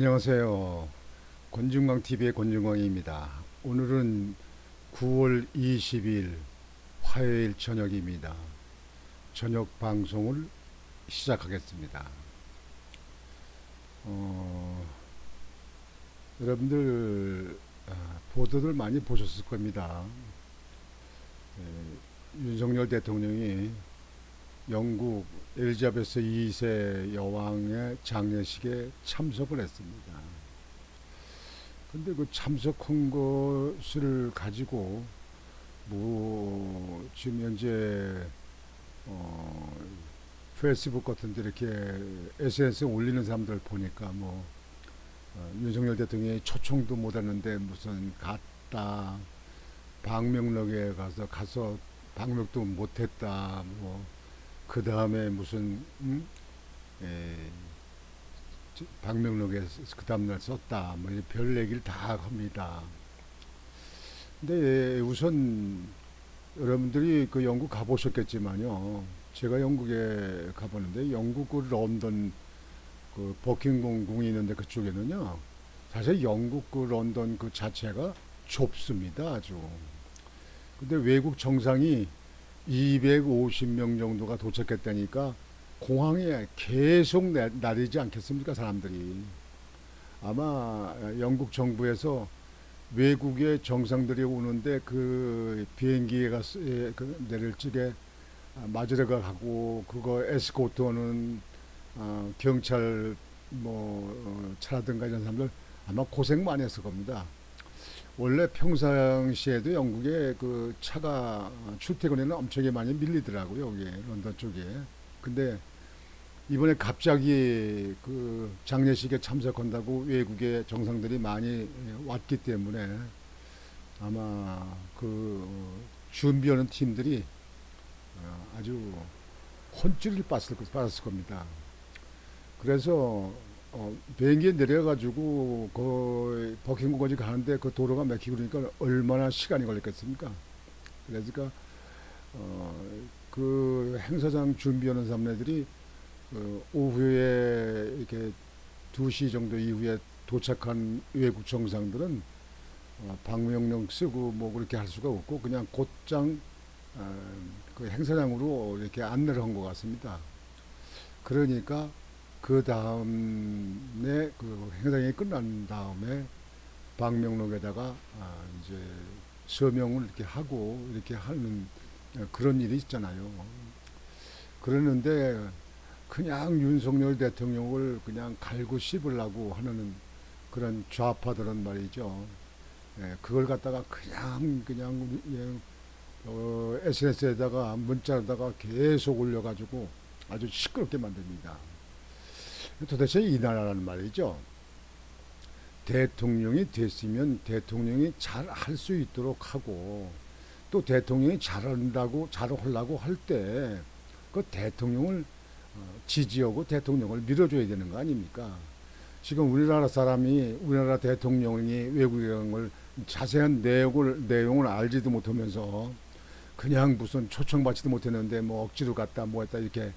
안녕하세요. 권중광TV의 권중광입니다. 오늘은 9월 20일 화요일 저녁입니다. 저녁 방송을 시작하겠습니다. 여러분들 보도들 많이 보셨을 겁니다. 윤석열 대통령이 영국 엘리자베스 2세 여왕의 장례식에 참석을 했습니다. 근데 그 참석한 것을 가지고 지금 현재 페이스북 같은 데 이렇게 SNS에 올리는 사람들 보니까 윤석열 대통령이 초청도 못 했는데 무슨 갔다, 방명록에 가서 방명도 못 했다, 그 다음에 무슨 방명록에 그 다음날 썼다, 별 얘기를 다 합니다. 근데 우선 여러분들이 그 영국 가보셨겠지만요. 제가 영국에 가봤는데 영국 그 런던 그 버킹엄 궁이 있는데 그쪽에는요. 사실 영국 그 런던 그 자체가 좁습니다, 아주. 근데 외국 정상이 250명 정도가 도착했다니까 공항에 계속 나르지 않겠습니까, 사람들이. 아마 영국 정부에서 외국의 정상들이 오는데 그 비행기에 내릴 적에 맞으러 가고 그거 에스코트하는 경찰 차라든가 이런 사람들 아마 고생 많이 했을 겁니다. 원래 평상시에도 영국에 그 차가 출퇴근에는 엄청나게 많이 밀리더라고요, 여기 런던 쪽에. 근데 이번에 갑자기 그 장례식에 참석한다고 외국의 정상들이 많이 왔기 때문에 아마 그 준비하는 팀들이 아주 혼쭐을 받았을 겁니다. 그래서 비행기에 내려가지고 그 버킹엄까지 가는데 그 도로가 막히고 그러니까 얼마나 시간이 걸렸겠습니까? 그러니까 그 행사장 준비하는 사람들이 오후에 이렇게 2시 정도 이후에 도착한 외국 정상들은 방명록 쓰고 그렇게 할 수가 없고 그냥 곧장 그 행사장으로 이렇게 안내를 한 것 같습니다. 그러니까 그 다음에 그 행사장이 끝난 다음에 방명록에다가 이제 서명을 이렇게 하고 이렇게 하는 그런 일이 있잖아요. 그러는데 그냥 윤석열 대통령을 그냥 갈고 씹으려고 하는 그런 좌파들은 말이죠. 그걸 갖다가 그냥 SNS에다가 문자에다가 계속 올려가지고 아주 시끄럽게 만듭니다. 도대체 이 나라는 말이죠. 대통령이 됐으면 대통령이 잘 할 수 있도록 하고 또 대통령이 잘하려고 할 때 그 대통령을 지지하고 대통령을 밀어줘야 되는 거 아닙니까? 지금 우리나라 대통령이 외국에 간 걸 자세한 내용을 알지도 못하면서 그냥 무슨 초청받지도 못했는데 억지로 갔다 했다 이렇게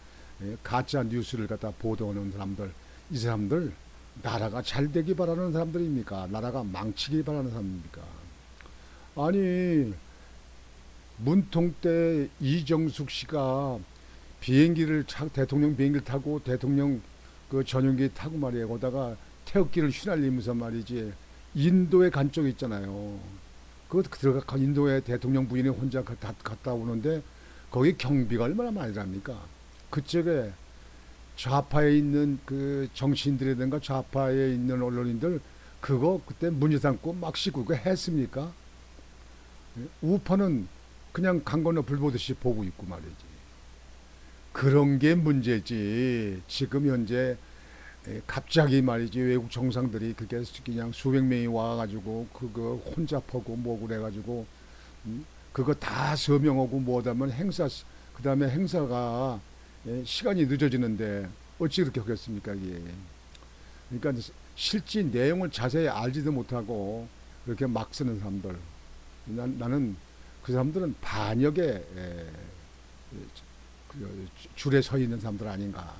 가짜 뉴스를 갖다 보도하는 사람들, 이 사람들 나라가 잘 되기 바라는 사람들입니까? 나라가 망치기 바라는 사람입니까? 아니 문통 때 이정숙 씨가 대통령 비행기를 타고 대통령 그 전용기 타고 말이에요. 거다가 태극기를 휘날리면서 말이지 인도에 간 적 있잖아요. 인도에 대통령 부인이 혼자 갔다 오는데 거기 경비가 얼마나 많이 납니까? 그쪽에 좌파에 있는 그 정치인들이든가 좌파에 있는 언론인들 그거 그때 문제 삼고 막 씻고 그거 했습니까? 우파는 그냥 강 건너 불 보듯이 보고 있고 말이지. 그런 게 문제지. 지금 현재 갑자기 말이지 외국 정상들이 그게 그냥 수백 명이 와가지고 그거 혼자 퍼고 그래가지고 그거 다 서명하고 뭐하다면 그 다음에 행사가 시간이 늦어지는데 어찌 그렇게 하겠습니까 이게. 그러니까 실제 내용을 자세히 알지도 못하고 그렇게 막 쓰는 사람들 나는 그 사람들은 반역의 줄에 서 있는 사람들 아닌가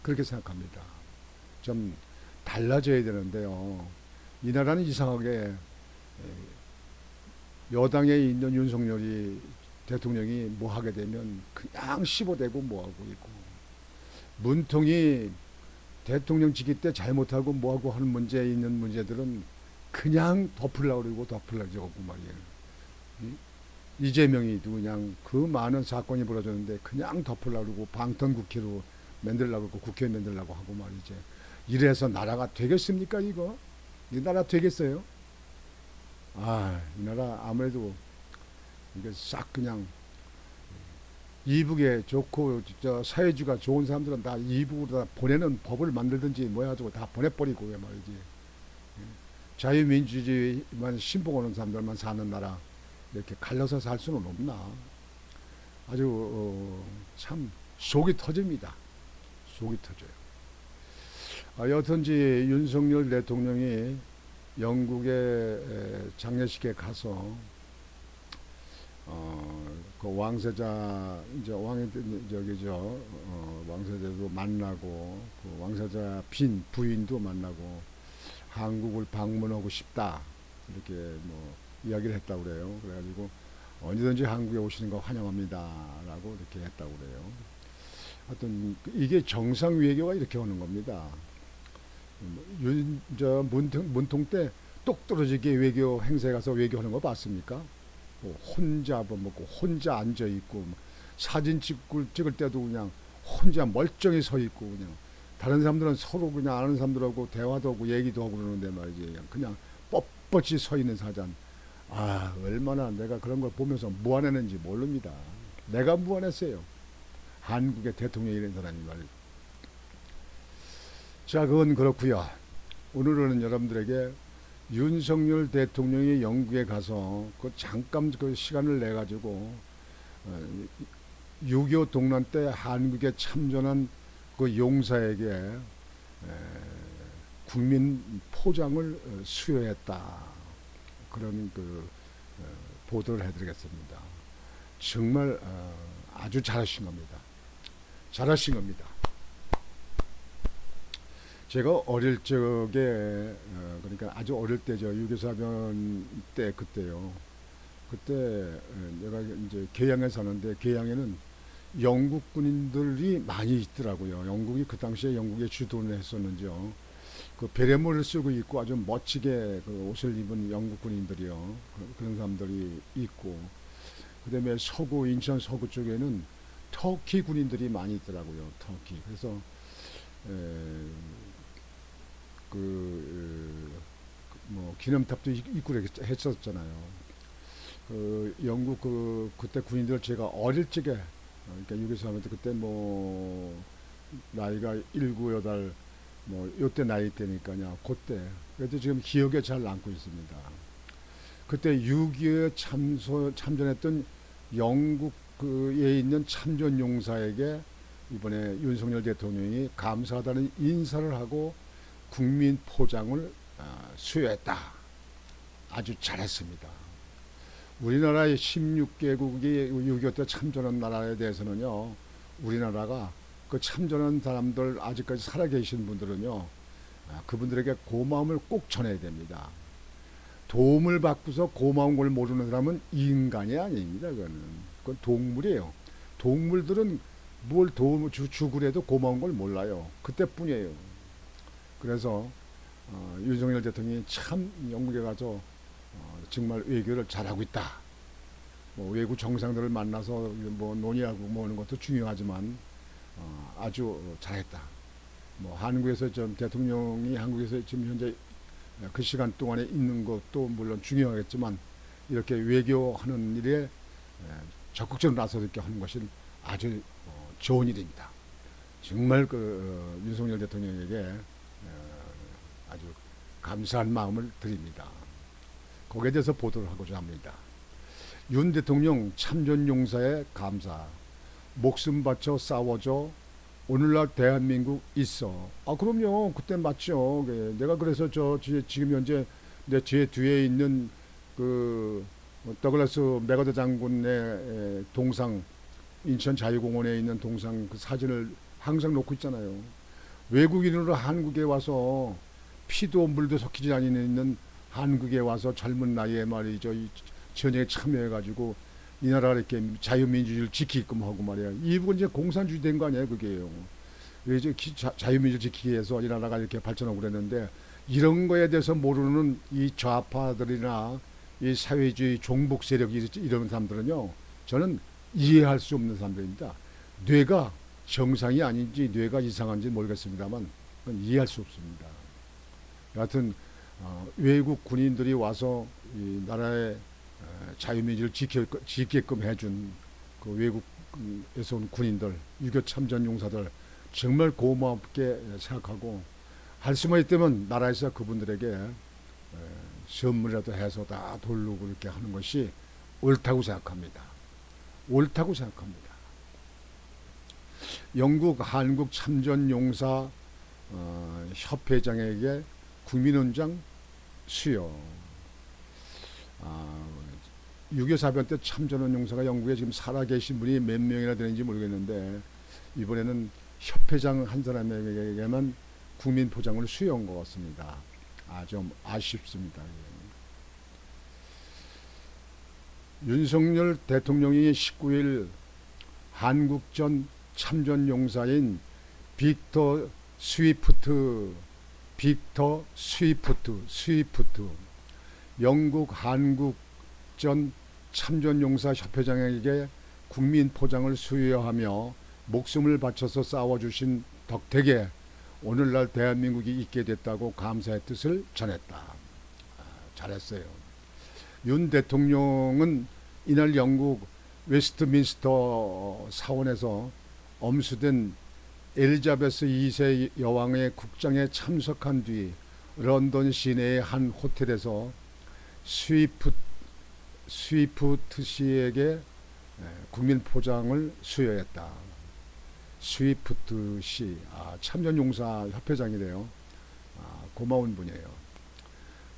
그렇게 생각합니다. 좀 달라져야 되는데요. 이 나라는 이상하게 여당에 있는 윤석열이 대통령이 뭐 하게 되면 그냥 씹어대고 뭐 하고 있고, 문통이 대통령직위 때 잘못하고 뭐하고 하는 문제에 있는 문제들은 그냥 덮으려고 그러고 덮으려고 하고 말이에요. 이재명이도 그냥 그 많은 사건이 벌어졌는데 그냥 덮으려고 그러고 방탄국회로 만들려고 그러고 국회 만들려고 하고 말이지. 이래서 나라가 되겠습니까 이거? 이 나라 되겠어요? 이 나라 아무래도 이게 싹 그냥 이북에 좋고 저 사회주의가 좋은 사람들은 다 이북으로 다 보내는 법을 만들든지 뭐 해가지고 다 보내버리고 왜 말이지. 자유민주주의만 신봉하는 사람들만 사는 나라 이렇게 갈라서 살 수는 없나. 아주 참 속이 터집니다. 속이 터져요. 여튼지 윤석열 대통령이 영국의 장례식에 가서 그 왕세자 이제 왕이 저기죠 왕세자도 만나고 그 왕세자 빈 부인도 만나고 한국을 방문하고 싶다 이렇게 뭐 이야기를 했다고 그래요. 그래가지고 언제든지 한국에 오시는 거 환영합니다라고 이렇게 했다고 그래요. 하여튼 이게 정상 외교가 이렇게 오는 겁니다. 문통 때 똑 떨어지게 외교 행사에 가서 외교하는 거 봤습니까? 뭐 혼자 뭐 먹고 혼자 앉아 있고 사진 찍을 때도 그냥 혼자 멀쩡히 서 있고 그냥 다른 사람들은 서로 그냥 아는 사람들하고 대화도 하고 얘기도 하고 그러는데 말이지 그냥 뻣뻣이 서 있는 사장. 얼마나 내가 그런 걸 보면서 무안했는지 모릅니다. 내가 무안했어요. 한국의 대통령이 이런 사람이 말이죠. 자, 그건 그렇고요. 오늘은 여러분들에게 윤석열 대통령이 영국에 가서 그 잠깐 그 시간을 내 가지고 6.25 동란 때 한국에 참전한 그 용사에게 국민 포장을 수여했다. 그런 그 보도를 해드리겠습니다. 정말 아주 잘하신 겁니다. 잘하신 겁니다. 제가 어릴 적에 그러니까 아주 어릴 때죠. 6.25 사변 때 그때요. 그때 내가 이제 계양에 사는데 계양에는 영국 군인들이 많이 있더라고요. 영국이 그 당시에 영국에 주도를 했었는지요. 그 베레모를 쓰고 있고 아주 멋지게 그 옷을 입은 영국 군인들이요. 그런 사람들이 있고 그다음에 서구 인천 서구 쪽에는 터키 군인들이 많이 있더라고요. 터키. 그래서 뭐 기념탑도 있고 했었잖아요. 그 영국 그때 군인들 제가 어릴 적에 그러니까 6.25 사면 그때 뭐 나이가 7, 8 뭐 요때 나이 때니까요. 그때 그래도 지금 기억에 잘 남고 있습니다. 그때 6.25에 참전했던 영국에 있는 참전 용사에게 이번에 윤석열 대통령이 감사하다는 인사를 하고 국민 포장을 수여했다. 아주 잘했습니다. 우리나라의 16개국이 6.25 때 참전한 나라에 대해서는요. 우리나라가 그 참전한 사람들 아직까지 살아계신 분들은요. 그분들에게 고마움을 꼭 전해야 됩니다. 도움을 받고서 고마운 걸 모르는 사람은 인간이 아닙니다. 그건 동물이에요. 동물들은 뭘 도움을 주고 그래도 고마운 걸 몰라요. 그때뿐이에요. 그래서 윤석열 대통령이 참 영국에 가서 정말 외교를 잘하고 있다. 뭐 외국 정상들을 만나서 뭐 논의하고 뭐 하는 것도 중요하지만 아주 잘했다. 뭐 한국에서 좀 대통령이 한국에서 지금 현재 그 시간 동안에 있는 것도 물론 중요하겠지만 이렇게 외교하는 일에 적극적으로 나서서 이렇게 하는 것은 아주 좋은 일입니다. 정말 그 윤석열 대통령에게 아주 감사한 마음을 드립니다. 거기에 대해서 보도를 하고자 합니다. 윤 대통령 참전용사의 감사. 목숨 바쳐 싸워줘. 오늘날 대한민국 있어. 그럼요. 그때 맞죠. 내가 그래서 지금 현재 제 뒤에 있는 그 더글라스 맥어더 장군의 동상, 인천 자유공원에 있는 동상 그 사진을 항상 놓고 있잖아요. 외국인으로 한국에 와서 피도 물도 섞이지 않는 한국에 와서 젊은 나이에 말이죠. 이 전쟁에 참여해가지고 이 나라 이렇게 자유민주주의를 지키게끔 하고 말이야. 이분 이제 공산주의 된 거 아니에요, 그게요. 이제 자유민주를 지키기 위해서 이 나라가 이렇게 발전하고 그랬는데 이런 거에 대해서 모르는 이 좌파들이나 이 사회주의 종북 세력이 이런 사람들은요, 저는 이해할 수 없는 사람들입니다. 뇌가 정상이 아닌지 뇌가 이상한지 모르겠습니다만 그건 이해할 수 없습니다. 여하튼 외국 군인들이 와서 이 나라의 자유민주를 지키게끔 해준 그 외국에서 온 군인들, 유교 참전 용사들 정말 고맙게 생각하고 할 수만 있다면 나라에서 그분들에게 선물이라도 해서 다 돌리고 이렇게 하는 것이 옳다고 생각합니다. 옳다고 생각합니다. 영국 한국 참전 용사 협회장에게 국민훈장 수여. 6.25 사변 때 참전한 용사가 영국에 지금 살아계신 분이 몇 명이나 되는지 모르겠는데 이번에는 협회장 한 사람에게만 국민포장을 수여한 것 같습니다. 좀 아쉽습니다. 윤석열 대통령이 19일 한국전 참전 용사인 빅터 스위프트 영국 한국전 참전용사 협회장에게 국민포장을 수여하며 목숨을 바쳐서 싸워주신 덕택에 오늘날 대한민국이 있게 됐다고 감사의 뜻을 전했다. 잘했어요. 윤 대통령은 이날 영국 웨스트민스터 사원에서 엄수된 엘리자베스 2세 여왕의 국장에 참석한 뒤 런던 시내의 한 호텔에서 스위프트 씨에게 국민포장을 수여했다. 스위프트 씨, 참전용사 협회장이래요. 고마운 분이에요.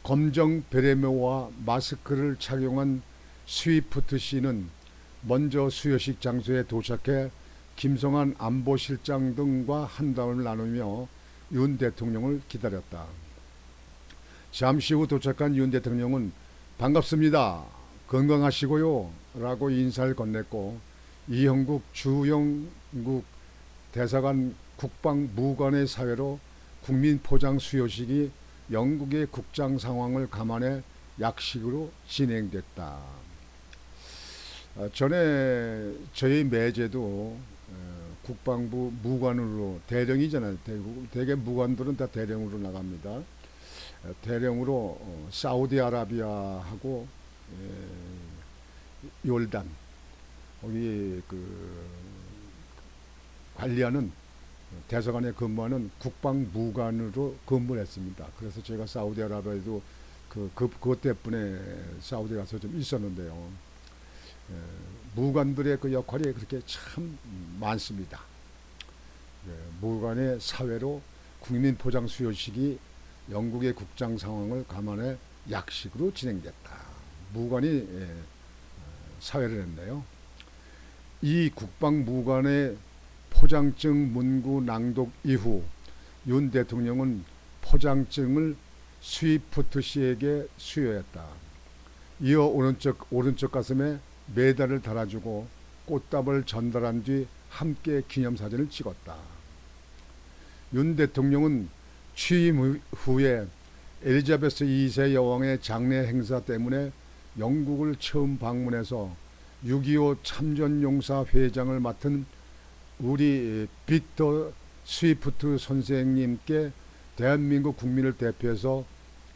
검정 베레모와 마스크를 착용한 스위프트 씨는 먼저 수여식 장소에 도착해 김성한 안보실장 등과 한담을 나누며 윤 대통령을 기다렸다. 잠시 후 도착한 윤 대통령은 반갑습니다. 건강하시고요. 라고 인사를 건넸고 이형국 주영국 대사관 국방무관의 사회로 국민포장 수여식이 영국의 국장 상황을 감안해 약식으로 진행됐다. 전에 저희 매제도 국방부 무관으로 대령이잖아요. 대개 무관들은 다 대령으로 나갑니다. 대령으로 사우디아라비아하고 요르단 거기 그 관리하는 대사관에 근무하는 국방무관으로 근무를 했습니다. 그래서 제가 사우디아라비아에도 그것 때문에 사우디 가서 좀 있었는데요. 무관들의 그 역할이 그렇게 참 많습니다. 무관의 사회로 국민포장 수여식이 영국의 국장 상황을 감안해 약식으로 진행됐다. 무관이 사회를 했네요. 이 국방무관의 포장증 문구 낭독 이후 윤 대통령은 포장증을 스위프트 씨에게 수여했다. 이어 오른쪽 가슴에 메달을 달아주고 꽃다발 전달한 뒤 함께 기념사진을 찍었다. 윤 대통령은 취임 후에 엘리자베스 2세 여왕의 장례 행사 때문에 영국을 처음 방문해서 6.25 참전용사 회장을 맡은 우리 빅터 스위프트 선생님께 대한민국 국민을 대표해서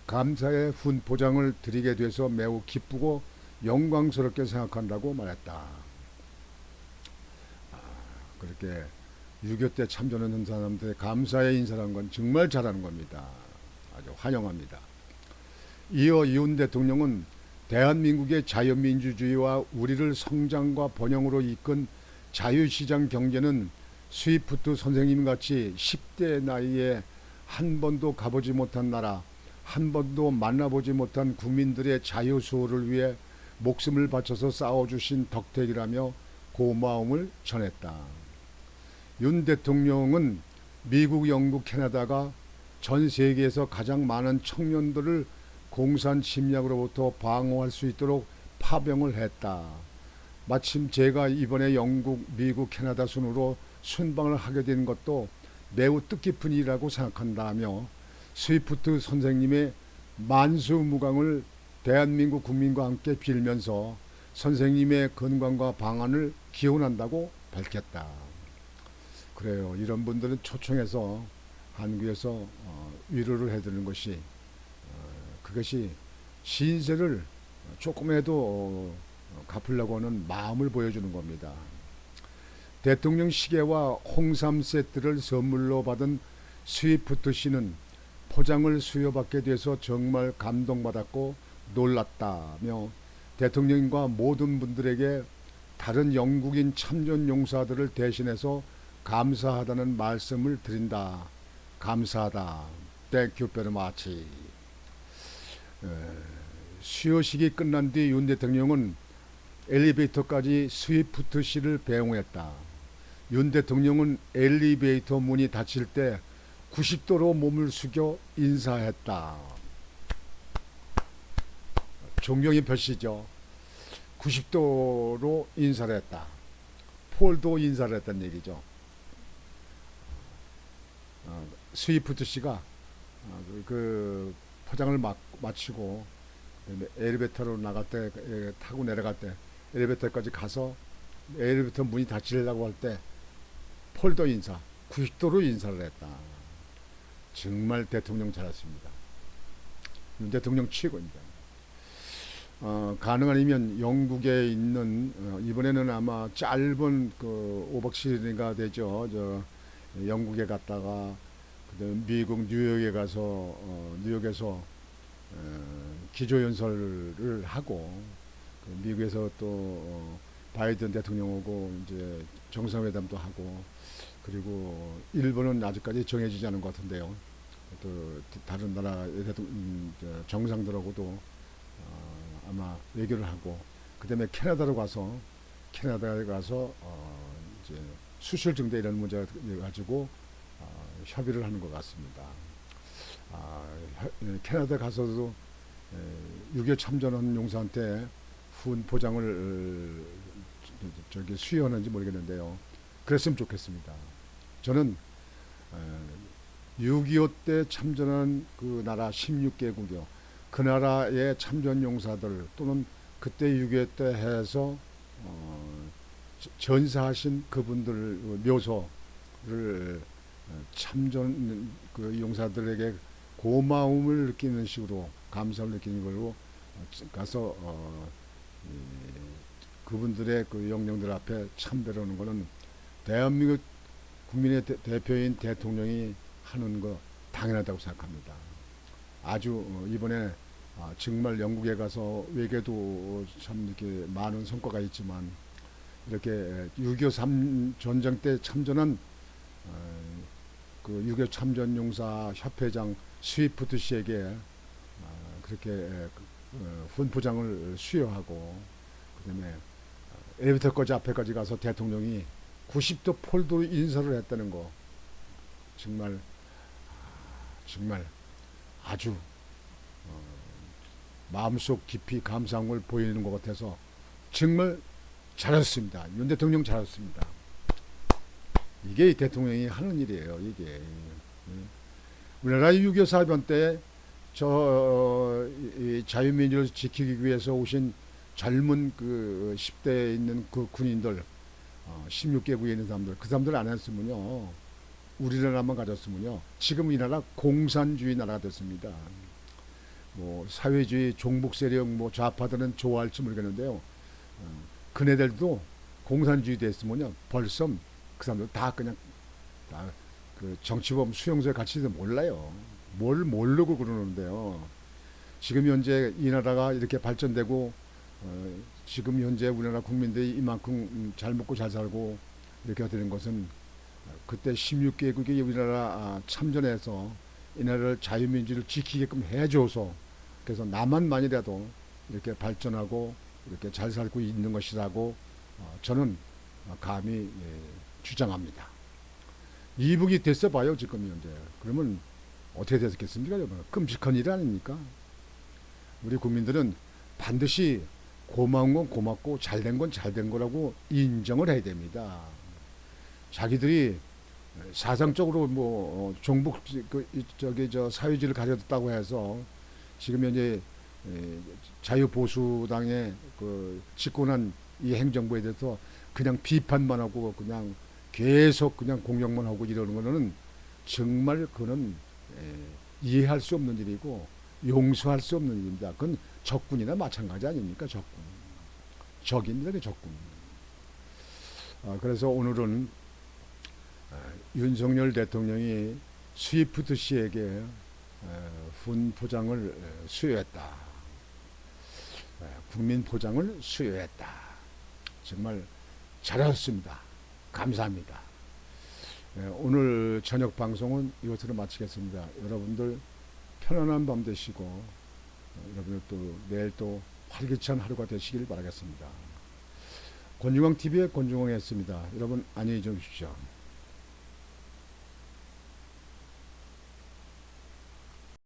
감사의 훈포장을 드리게 돼서 매우 기쁘고 영광스럽게 생각한다고 말했다. 그렇게 6.25 때 참전하는 사람한테 감사의 인사한 건 정말 잘하는 겁니다. 아주 환영합니다. 이어 윤 대통령은 대한민국의 자유민주주의와 우리를 성장과 번영으로 이끈 자유시장 경제는 스위프트 선생님같이 10대 나이에 한 번도 가보지 못한 나라, 한 번도 만나보지 못한 국민들의 자유수호를 위해 목숨을 바쳐서 싸워주신 덕택이라며 고마움을 전했다. 윤 대통령은 미국, 영국, 캐나다가 전 세계에서 가장 많은 청년들을 공산 침략으로부터 방어할 수 있도록 파병을 했다. 마침 제가 이번에 영국, 미국, 캐나다 순으로 순방을 하게 된 것도 매우 뜻깊은 일이라고 생각한다며 스위프트 선생님의 만수무강을 대한민국 국민과 함께 빌면서 선생님의 건강과 방안을 기원한다고 밝혔다. 그래요. 이런 분들은 초청해서 한국에서 위로를 해드리는 것이 그것이 신세를 조금이라도 갚으려고 하는 마음을 보여주는 겁니다. 대통령 시계와 홍삼 세트를 선물로 받은 스위프트 씨는 포장을 수여받게 돼서 정말 감동받았고 놀랐다며 대통령과 모든 분들에게 다른 영국인 참전 용사들을 대신해서 감사하다는 말씀을 드린다. 감사하다. Thank you very much. 수여식이 끝난 뒤 윤 대통령은 엘리베이터까지 스위프트 씨를 배웅했다. 윤 대통령은 엘리베이터 문이 닫힐 때 90도로 몸을 숙여 인사했다. 존경의 표시죠. 90도로 인사를 했다. 폴도 인사를 했다는 얘기죠. 스위프트 씨가 그 포장을 마치고 엘리베이터로 나갈 때 타고 내려갈 때 엘리베이터까지 가서 엘리베이터 문이 닫히려고 할 때 폴도 인사 90도로 인사를 했다. 정말 대통령 잘했습니다. 윤 대통령 최고입니다. 가능하면 영국에 있는 이번에는 아마 짧은 그 5박 7일인가 되죠. 영국에 갔다가 그다음에 미국 뉴욕에 가서 뉴욕에서 기조연설을 하고 미국에서 또 바이든 대통령 오고 이제 정상회담도 하고 그리고 일본은 아직까지 정해지지 않은 것 같은데요. 또 다른 나라 정상들하고도 아마 외교를 하고 그다음에 캐나다에 가서 이제 수출 증대 이런 문제 가지고 협의를 하는 것 같습니다. 캐나다 가서도 6.25 참전한 용사한테 후원 포장을 수여하는지 모르겠는데요. 그랬으면 좋겠습니다. 저는 6.25 때 참전한 그 나라 16개국이요. 그 나라의 참전 용사들 또는 그때 6.25 때 해서 전사하신 그분들 묘소를 참전 그 용사들에게 고마움을 느끼는 식으로 감사를 느끼는 걸로 가서 그분들의 그 영령들 앞에 참배를 하는 것은 대한민국 국민의 대표인 대통령이 하는 거 당연하다고 생각합니다. 아주 이번에 정말 영국에 가서 외교도 참 이렇게 많은 성과가 있지만 이렇게 6.25 전쟁 때 참전한 그 6.25 참전용사 협회장 스위프트 씨에게 그렇게 훈포장을 수여하고 그다음에 엘리베이터까지 앞에까지 가서 대통령이 90도 폴도 인사를 했다는 거 정말 아주 마음속 깊이 감사한 걸 보이는 것 같아서 정말 잘했습니다. 윤 대통령 잘했습니다. 이게 대통령이 하는 일이에요. 이게 우리나라 6.25 사변 때 자유민주를 지키기 위해서 오신 젊은 그 10대에 있는 그 군인들 16개국에 있는 사람들 그 사람들 안 했으면요 우리나라만 가졌으면요 지금 이 나라 공산주의 나라가 됐습니다. 뭐 사회주의 종북 세력 뭐 좌파들은 좋아할지 모르겠는데요. 그네들도 공산주의 됐으면요 벌써 그 사람들 다 그냥 다 그 정치범 수용소에 갇히지도 몰라요. 뭘 모르고 그러는데요. 지금 현재 이 나라가 이렇게 발전되고 지금 현재 우리나라 국민들이 이만큼 잘 먹고 잘 살고 이렇게 되는 것은 그때 16개국이 우리나라 참전해서 이 나라를 자유민주를 지키게끔 해줘서 그래서 나만만이라도 이렇게 발전하고 이렇게 잘 살고 있는 것이라고 저는 감히 주장합니다. 이북이 됐어 봐요 지금 현재. 그러면 어떻게 됐겠습니까? 여러분? 끔찍한 일 아닙니까? 우리 국민들은 반드시 고마운 건 고맙고 잘된 건 잘된 거라고 인정을 해야 됩니다. 자기들이 사상적으로 뭐 종북 저기 저 사유지를 가졌다고 해서 지금 현재 자유보수당의 그 집권한 이 행정부에 대해서 그냥 비판만 하고 그냥 계속 그냥 공격만 하고 이러는 거는 정말 그는 이해할 수 없는 일이고 용서할 수 없는 일입니다. 그건 적군이나 마찬가지 아닙니까? 적군. 적입니다. 그 적군. 그래서 오늘은 윤석열 대통령이 스위프트 씨에게 군 포장을 수여했다. 국민 포장을 수여했다. 정말 잘하셨습니다. 감사합니다. 오늘 저녁 방송은 이것으로 마치겠습니다. 여러분들 편안한 밤 되시고 여러분들 또 내일 또 활기찬 하루가 되시길 바라겠습니다. 권중왕TV의 권중왕이었습니다. 여러분 안녕히 주무십시오.